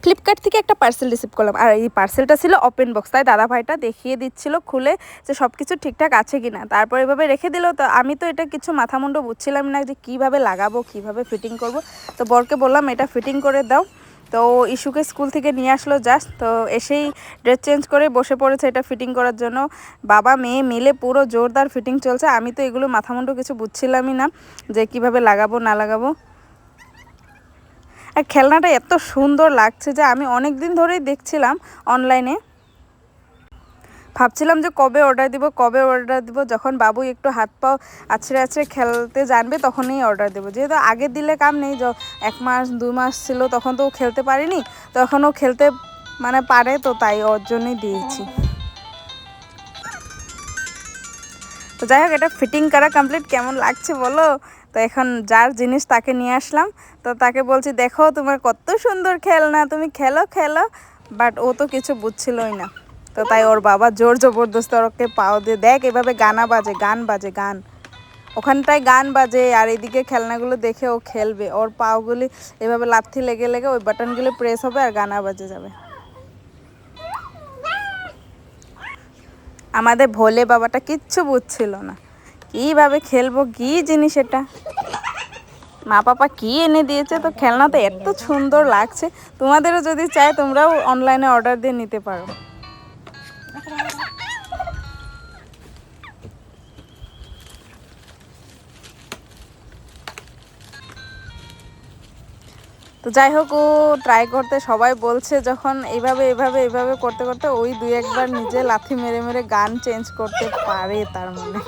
Flipkart থেকে একটা parcel receive করলাম, আর এই পার্সেলটা ছিল ওপেন বক্স। তাই দাদা ভাইটা দেখিয়ে দিচ্ছিল খুলে যে সব কিছু ঠিকঠাক আছে কি না। তারপর এভাবে রেখে দিল। তো আমি তো এটা কিছু মাথা মুন্ডু বুঝছিলাম না যে কীভাবে লাগাবো, কীভাবে ফিটিং করব। তো বরকে বললাম এটা ফিটিং করে দাও। তো ইস্যুকে স্কুল থেকে নিয়ে আসলো জাস্ট, তো এসেই ড্রেস চেঞ্জ করে বসে পড়েছে এটা ফিটিং করার জন্য। বাবা মেয়ে মিলে পুরো জোরদার ফিটিং চলছে। আমি তো এগুলো মাথা মুন্ডু কিছু বুঝছিলামই না যে কিভাবে লাগাবো না লাগাবো। আর খেলনাটা এত সুন্দর লাগছে যে আমি অনেক দিন ধরেই দেখছিলাম অনলাইনে, ভাবছিলাম যে কবে অর্ডার দিব। যখন বাবু একটু হাত পাও আছড়ে আছড়ে খেলতে জানবে তখনই অর্ডার দেবো। যেহেতু আগে দিলে কাম নেই, 1 মাস 2 মাস ছিল তখন তো ও খেলতে পারিনি, তখন ও খেলতে পারে, তো তাই ওর জন্যই দিয়েছি। তো যাই হোক, এটা ফিটিং করা কমপ্লিট। কেমন লাগছে বলো? তো এখন যার জিনিস তাকে নিয়ে আসলাম। তো তাকে বলছি দেখো তোমার কত সুন্দর খেলনা, তুমি খেলো। বাট ও তো কিছু বুঝছিলই না। তো তাই ওর বাবা জোর জবরদস্ত ওকে পাও দিয়ে দেখ এভাবে গান বাজে গান, ওখানটায় গান বাজে আর এদিকে খেলনাগুলো দেখে ও খেলবে। ওর পাওগুলি এভাবে লাথি লেগে লেগে ওই বাটনগুলো প্রেস হবে আর গানা বাজে যাবে। আমাদের ভোলে বাবাটা কিচ্ছু বুঝছিল না কীভাবে খেলবো, কী জিনিস এটা, মা পাপা কী এনে দিয়েছে। তো খেলনা তো এত সুন্দর লাগছে। তোমাদেরও যদি চাই তোমরাও অনলাইনে অর্ডার দিয়ে নিতে পারো। তো যাই হোক, ও ট্রাই করতে সবাই বলছে যখন এইভাবে করতে করতে ওই 2-1 বার নিজে লাথি মেরে মেরে গান চেঞ্জ করতে পারে তার মানে।